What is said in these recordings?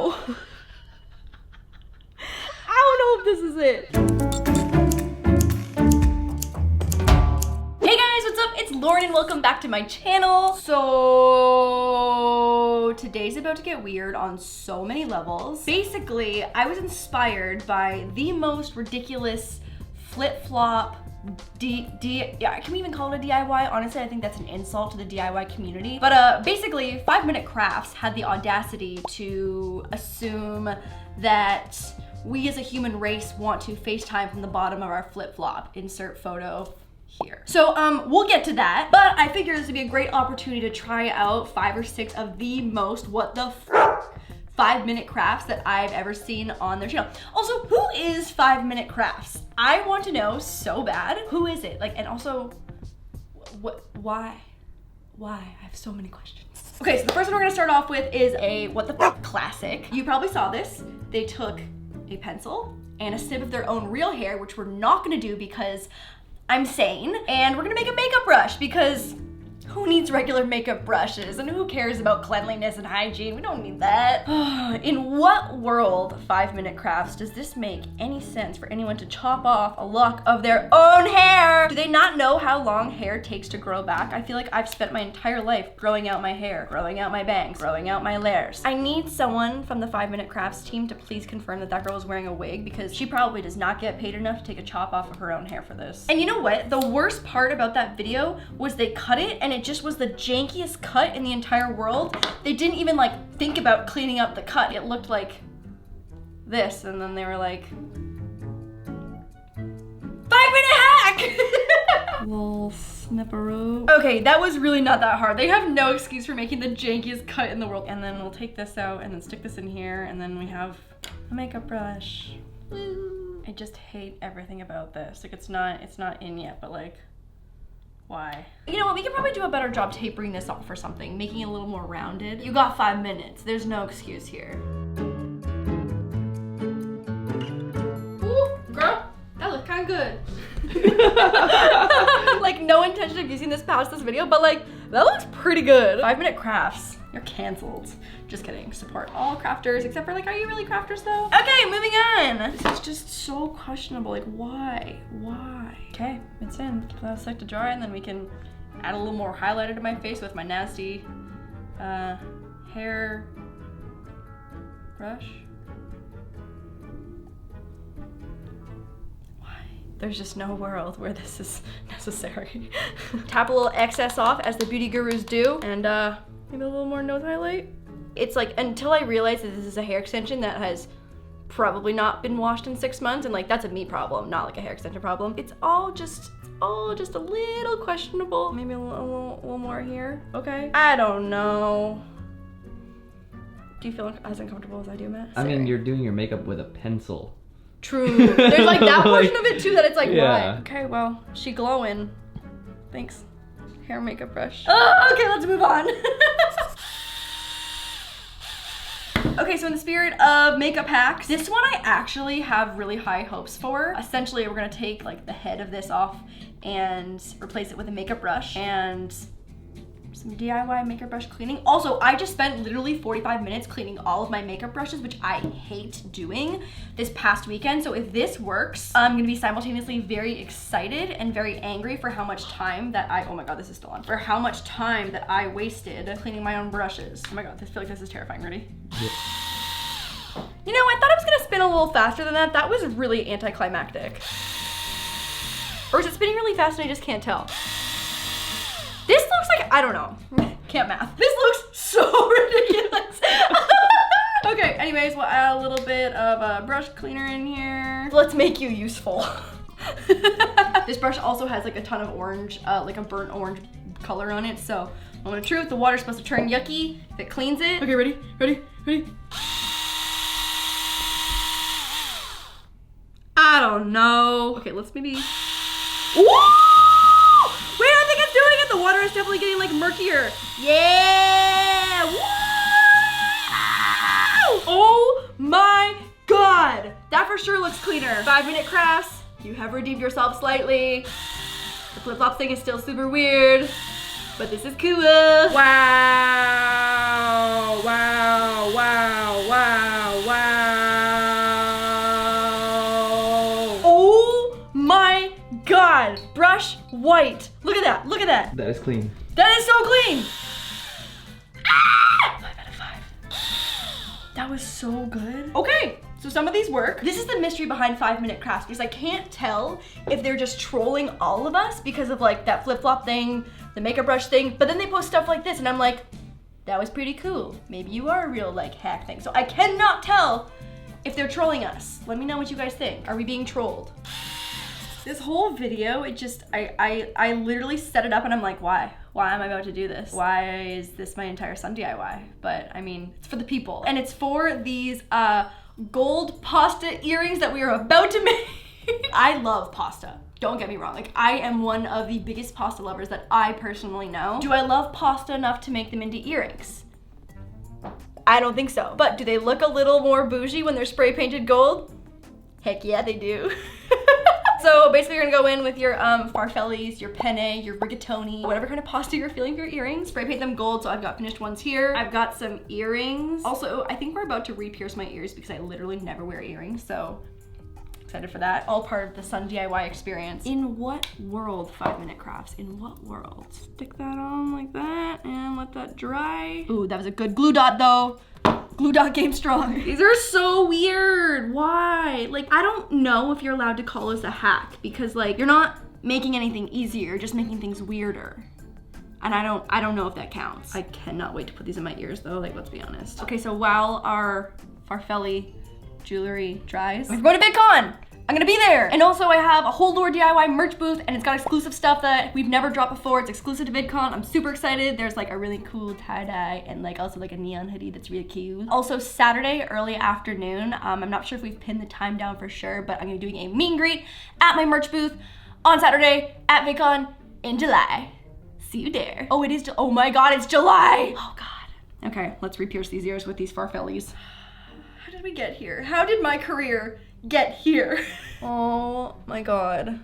know. I don't know if this is it. Hey guys, what's up? It's Lauren and welcome back to my channel. So today's about to get weird on so many levels. Basically, I was inspired by the most ridiculous flip-flop yeah, can we even call it a DIY? Honestly, I think that's an insult to the DIY community. But basically, 5 Minute Crafts had the audacity to assume that we as a human race want to FaceTime from the bottom of our flip-flop. Insert photo here. So we'll get to that, but I figure this would be a great opportunity to try out 5 or 6 of the most what the 5 Minute Crafts that I've ever seen on their channel. Also, who is 5 Minute Crafts? I want to know so bad. Who is it? Like, and also, why? I have so many questions. Okay, so the first one we're gonna start off with is a what the fuck classic. You probably saw this. They took a pencil and a snip of their own real hair, which we're not gonna do because I'm sane, and we're gonna make a makeup brush because who needs regular makeup brushes and who cares about cleanliness and hygiene? We don't need that. In what world, 5 Minute Crafts, does this make any sense for anyone to chop off a lock of their own hair? Do they not know how long hair takes to grow back? I feel like I've spent my entire life growing out my hair, growing out my bangs, growing out my layers. I need someone from the 5 Minute Crafts team to please confirm that that girl is wearing a wig because she probably does not get paid enough to take a chop off of her own hair for this. And you know what? The worst part about that video was they cut it and it just was the jankiest cut in the entire world. They didn't even like think about cleaning up the cut. It looked like this, and then they were like, 5 minute hack! Little snipperoo. Okay, that was really not that hard. They have no excuse for making the jankiest cut in the world. And then we'll take this out and then stick this in here, and then we have a makeup brush. Woo. I just hate everything about this. Like, it's not in yet, but like, why? You know what, we could probably do a better job tapering this off or something, making it a little more rounded. You got 5 minutes, there's no excuse here. Ooh, girl, that looks kinda good. Like, no intention of using this past this video, but like, that looks pretty good. 5 Minute Crafts, you're canceled. Just kidding, support all crafters, except for like, are you really crafters though? Okay, moving on. This is just so questionable, like why? Okay, it's in. Keep that stuck to dry, and then we can add a little more highlighter to my face with my nasty hair brush. Why? There's just no world where this is necessary. Tap a little excess off as the beauty gurus do, and maybe a little more nose highlight. It's like, until I realize that this is a hair extension that has probably not been washed in 6 months, and like, that's a me problem, not like a hair extension problem. It's all just a little questionable. Maybe a little more here, okay? I don't know. Do you feel as uncomfortable as I do, Matt? I mean, you're doing your makeup with a pencil. True. There's like that portion of it too that it's like, yeah. Why? Okay, well, she glowing. Thanks, hair makeup brush. Oh, okay, let's move on. Okay, so in the spirit of makeup hacks, this one I actually have really high hopes for. Essentially, we're gonna take like the head of this off and replace it with a makeup brush and some DIY makeup brush cleaning. Also, I just spent literally 45 minutes cleaning all of my makeup brushes, which I hate doing, this past weekend. So if this works, I'm gonna be simultaneously very excited and very angry for how much time that oh my God, this is still on. For how much time that I wasted cleaning my own brushes. Oh my God, I feel like this is terrifying. Ready? Yep. You know, I thought I was gonna spin a little faster than that. That was really anticlimactic. Or is it spinning really fast and I just can't tell? This looks like, I don't know, can't math. This looks so ridiculous. Okay, anyways, we'll add a little bit of a brush cleaner in here. Let's make you useful. This brush also has like a ton of orange, like a burnt orange color on it. So, moment of truth, the water's supposed to turn yucky if it cleans it. Okay, ready? I don't know. Okay, let's maybe, woo! Wait, I think it's doing it. The water is definitely getting like murkier. Yeah! Woo! Oh my God! That for sure looks cleaner. 5 Minute Crafts, you have redeemed yourself slightly. The flip-flop thing is still super weird, but this is cool. Wow, wow, wow, wow. white. Look at that, look at that. That is clean. That is so clean. 5 out of 5. That was so good. Okay, so some of these work. This is the mystery behind 5-minute crafts because I can't tell if they're just trolling all of us because of like that flip-flop thing, the makeup brush thing, but then they post stuff like this and I'm like, that was pretty cool. Maybe you are a real like hack thing. So I cannot tell if they're trolling us. Let me know what you guys think. Are we being trolled? This whole video, it just, I literally set it up and I'm like, why? Why am I about to do this? Why is this my entire Sun DIY? But I mean, it's for the people. And it's for these gold pasta earrings that we are about to make. I love pasta. Don't get me wrong. Like, I am one of the biggest pasta lovers that I personally know. Do I love pasta enough to make them into earrings? I don't think so. But do they look a little more bougie when they're spray painted gold? Heck yeah, they do. So basically you're gonna go in with your farfellis, your penne, your rigatoni, whatever kind of pasta you're feeling for your earrings. Spray paint them gold, so I've got finished ones here. I've got some earrings. Also, I think we're about to re-pierce my ears because I literally never wear earrings, so excited for that. All part of the Sun DIY experience. In what world, 5-minute crafts? In what world? Stick that on like that and let that dry. Ooh, that was a good glue dot though. Glue dot game strong. These are so weird. Why? Like, I don't know if you're allowed to call this a hack because like, you're not making anything easier, you're just making things weirder. And I don't know if that counts. I cannot wait to put these in my ears though, like, let's be honest. Okay, so while our farfelli jewelry dries, we're going to VidCon. I'm gonna be there. And also I have a whole LAUR merch booth and it's got exclusive stuff that we've never dropped before. It's exclusive to VidCon. I'm super excited. There's like a really cool tie-dye and like also like a neon hoodie that's really cute. Also Saturday, early afternoon, I'm not sure if we've pinned the time down for sure, but I'm gonna be doing a meet and greet at my merch booth on Saturday at VidCon in July. See you there. Oh, it is, oh my God, it's July. Oh God. Okay, let's re-pierce these ears with these farfellis. How did we get here? How did my career get here? Oh my God.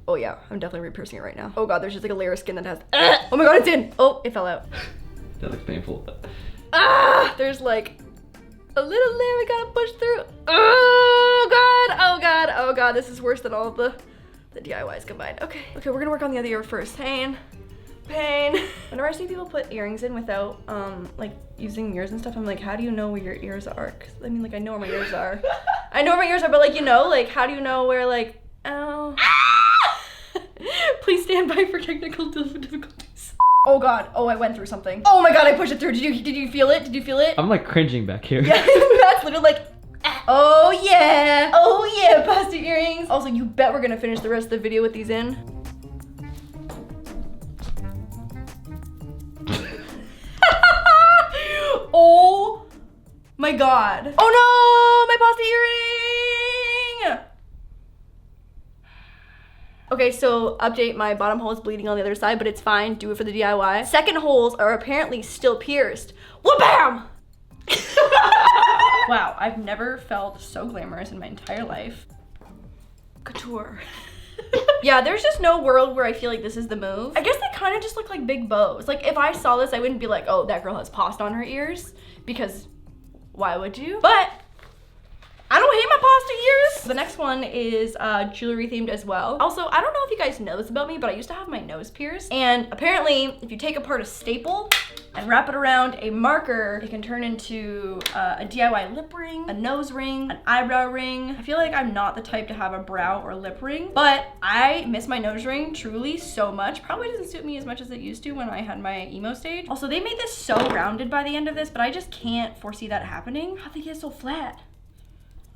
Oh yeah, I'm definitely re-piercing it right now. Oh God, there's just like a layer of skin that has, oh my God, it's in. Oh, it fell out. That looks painful. There's like a little layer we gotta push through. Oh God, oh God, oh God. This is worse than all of the DIYs combined. Okay, we're gonna work on the other ear first. Pain. Whenever I see people put earrings in without like using mirrors and stuff, I'm like, how do you know where your ears are? 'Cause I mean, like, I know where my ears are. I know where my ears are, but like, you know, like, how do you know where, like, oh. Please stand by for technical difficulties. Oh God, oh, I went through something. Oh my God, I pushed it through. Did you feel it? Did you feel it? I'm like cringing back here. Yeah, that's literally like, oh yeah, pasta earrings. Also, you bet we're gonna finish the rest of the video with these in. Oh my God. Oh no, my pasta earring. Okay, so update, my bottom hole is bleeding on the other side, but it's fine, do it for the DIY. Second holes are apparently still pierced. Wha-bam! Wow, I've never felt so glamorous in my entire life. Couture. Yeah, there's just no world where I feel like this is the move. I guess they kind of just look like big bows. Like, if I saw this, I wouldn't be like, oh, that girl has pasta on her ears, because why would you? But I don't hate my pasta ears. The next one is jewelry themed as well. Also, I don't know if you guys know this about me, but I used to have my nose pierced. And apparently, if you take apart a staple and wrap it around a marker, it can turn into a DIY lip ring, a nose ring, an eyebrow ring. I feel like I'm not the type to have a brow or lip ring, but I miss my nose ring truly so much. Probably doesn't suit me as much as it used to when I had my emo stage. Also, they made this so rounded by the end of this, but I just can't foresee that happening. How'd they get so flat?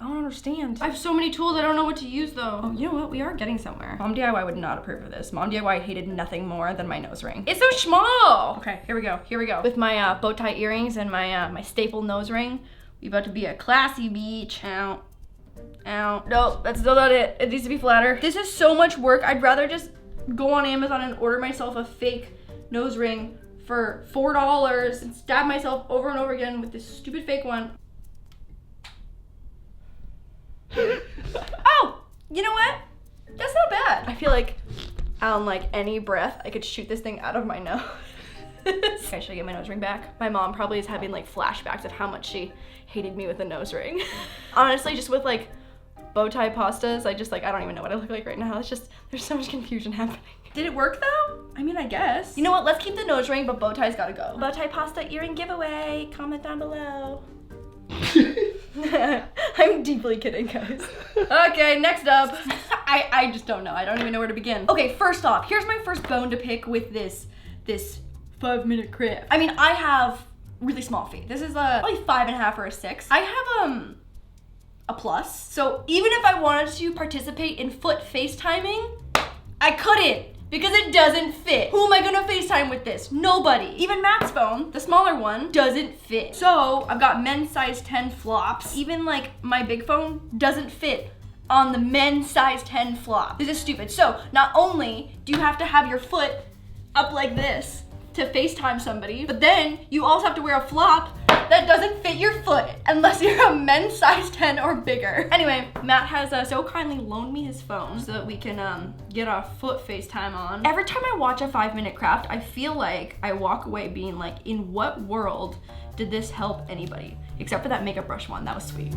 I don't understand. I have so many tools, I don't know what to use though. Oh, you know what? We are getting somewhere. Mom DIY would not approve of this. Mom DIY hated nothing more than my nose ring. It's so small. Okay, here we go. With my bow tie earrings and my my staple nose ring, we about to be a classy beach. Ow. Ow. No, that's still not it. It needs to be flatter. This is so much work. I'd rather just go on Amazon and order myself a fake nose ring for $4 and stab myself over and over again with this stupid fake one. Oh, you know what? That's not bad. I feel like on like any breath, I could shoot this thing out of my nose. Okay, should I get my nose ring back? My mom probably is having like flashbacks of how much she hated me with a nose ring. Honestly, just with like bow tie pastas. I don't even know what I look like right now. It's just, there's so much confusion happening. Did it work though? I mean, I guess. You know what, let's keep the nose ring, but bow tie's gotta go. Bow tie pasta earring giveaway, comment down below. I'm deeply kidding, guys. Okay, next up. I just don't know. I don't even know where to begin. Okay, first off, here's my first bone to pick with this 5-minute craft. I mean, I have really small feet. This is probably 5.5 or a 6. I have a plus. So even if I wanted to participate in foot FaceTiming, I couldn't because it doesn't fit. Who am I gonna FaceTime with this? Nobody. Even Matt's phone, the smaller one, doesn't fit. So I've got men's size 10 flops. Even like my big phone doesn't fit on the men's size 10 flop. This is stupid. So not only do you have to have your foot up like this to FaceTime somebody, but then you also have to wear a flop that doesn't fit your foot unless you're a men's size 10 or bigger. Anyway, Matt has so kindly loaned me his phone so that we can get our foot FaceTime on. Every time I watch a 5-minute craft, I feel like I walk away being like, in what world did this help anybody? Except for that makeup brush one, that was sweet.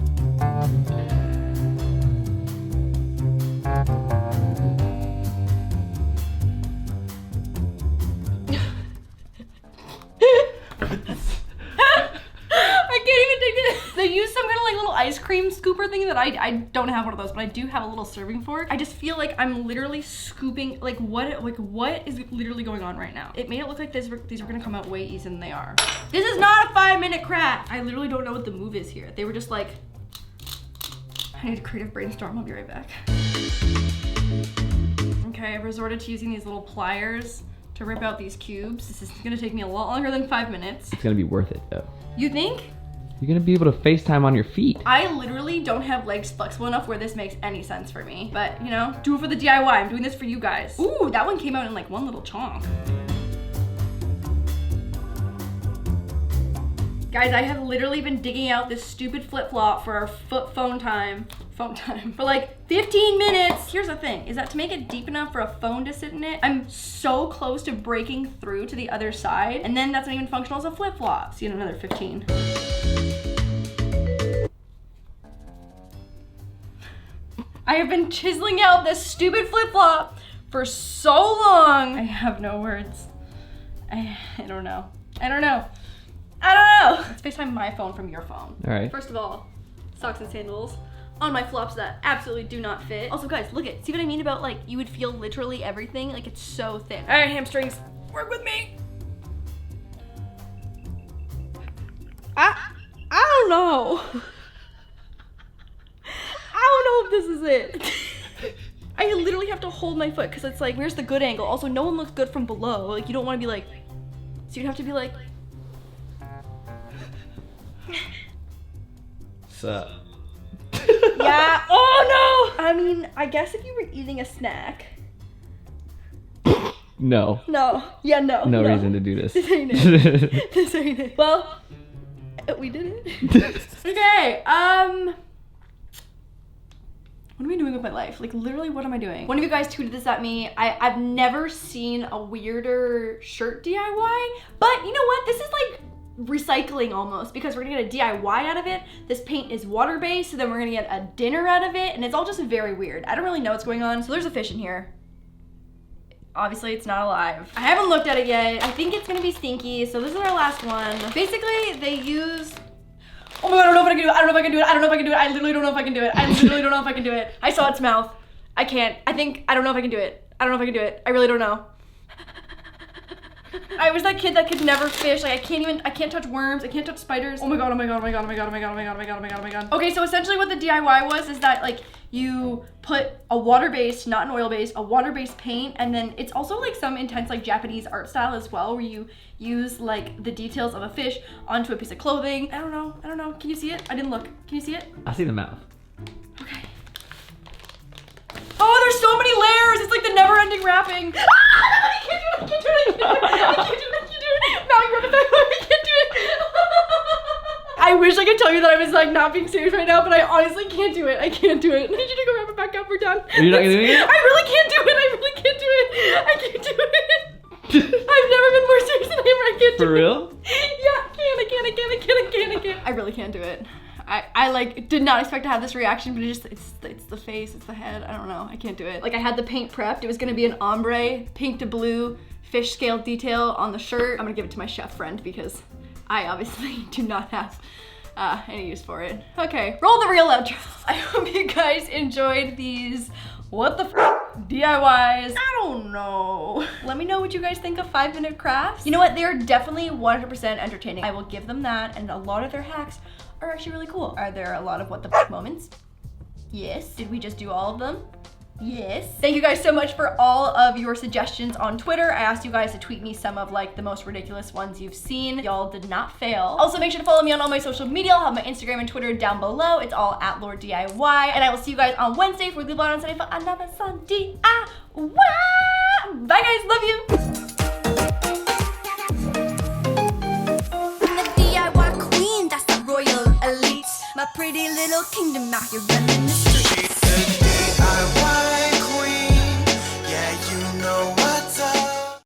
They use some kind of like little ice cream scooper thing that I don't have one of those, but I do have a little serving fork. I just feel like I'm literally scooping, like what is literally going on right now? It made it look like these were gonna come out way easier than they are. This is not a 5-minute craft. I literally don't know what the move is here. They were just like, I need a creative brainstorm, I'll be right back. Okay, I've resorted to using these little pliers to rip out these cubes. This is gonna take me a lot longer than 5 minutes. It's gonna be worth it though. You think? You're gonna be able to FaceTime on your feet. I literally don't have legs flexible enough where this makes any sense for me. But, you know, do it for the DIY. I'm doing this for you guys. Ooh, that one came out in like one little chunk. Guys, I have literally been digging out this stupid flip-flop for our phone time for like 15 minutes. Here's the thing, is that to make it deep enough for a phone to sit in it, I'm so close to breaking through to the other side, and then that's not even functional as a flip-flop. See you in another 15. I have been chiseling out this stupid flip-flop for so long. I have no words. I don't know. Let's FaceTime my phone from your phone. All right. First of all, socks and sandals on my flops that absolutely do not fit. Also guys, look at, see what I mean about like, you would feel literally everything? Like it's so thin. All right, hamstrings, work with me. I don't know. I don't know if this is it. I literally have to hold my foot because it's like, where's the good angle? Also, no one looks good from below. Like you don't want to be like, so you'd have to be like. Sup? Yeah, oh no! I mean, I guess if you were eating a snack. No. No, yeah, no. No reason to do this. This ain't it. This ain't it. Well, we did it. Okay, what am I doing with my life? Like literally, what am I doing? One of you guys tweeted this at me. I've never seen a weirder shirt DIY, but you know what? This is like recycling almost, because we're gonna get a DIY out of it. This paint is water-based, so then we're gonna get a dinner out of it, and it's all just very weird. I don't really know what's going on. So there's a fish in here. Obviously, it's not alive. I haven't looked at it yet. I think it's gonna be stinky, so this is our last one. Basically, they use, oh my god, I don't know if I can do it. I don't know if I can do it. I don't know if I can do it. I literally don't know if I can do it. I literally don't know if I can do it. I saw its mouth. I can't. I don't know if I can do it. I don't know if I can do it. I really don't know. I was that kid that could never fish. Like I can't touch worms. I can't touch spiders. Oh my god, oh my god, oh my god, oh my god, oh my god, oh my god, oh my god, oh my god, oh my god. Okay, so essentially what the DIY was is that like you put a water-based, not an oil-based, a water-based paint, and then it's also like some intense like Japanese art style as well, where you use like the details of a fish onto a piece of clothing. I don't know. Can you see it? I didn't look. Can you see it? I see the mouth. Okay. Oh, there's so many layers. It's like the never-ending wrapping. Ah! I can't do it. Now you rub it back. I can't do it. I wish I could tell you that I was like not being serious right now, but I honestly can't do it. I can't do it. I need you to go wrap it back up. We're done. Are you not gonna do it? I really can't do it. I really can't do it. I can't do it. I've never been more serious than I am. I can't do it. For real? Yeah, I can't. I really can't do it. I like did not expect to have this reaction, but it's the face, it's the head. I don't know, I can't do it. Like I had the paint prepped. It was gonna be an ombre, pink to blue, fish scale detail on the shirt. I'm gonna give it to my chef friend because I obviously do not have any use for it. Okay, roll the real outro. I hope you guys enjoyed these what the DIYs. I don't know. Let me know what you guys think of 5-minute crafts. You know what? They're definitely 100% entertaining. I will give them that, and a lot of their hacks are actually really cool. Are there a lot of what the moments? Yes. Did we just do all of them? Yes. Thank you guys so much for all of your suggestions on Twitter. I asked you guys to tweet me some of like the most ridiculous ones you've seen. Y'all did not fail. Also, make sure to follow me on all my social media. I'll have my Instagram and Twitter down below. It's all at laurDIY. And I will see you guys on Wednesday for Glue Blonde on Sunday for another Sun DIY. Bye guys, love you. I'm the DIY queen, that's the royal elite. My pretty little kingdom out here running the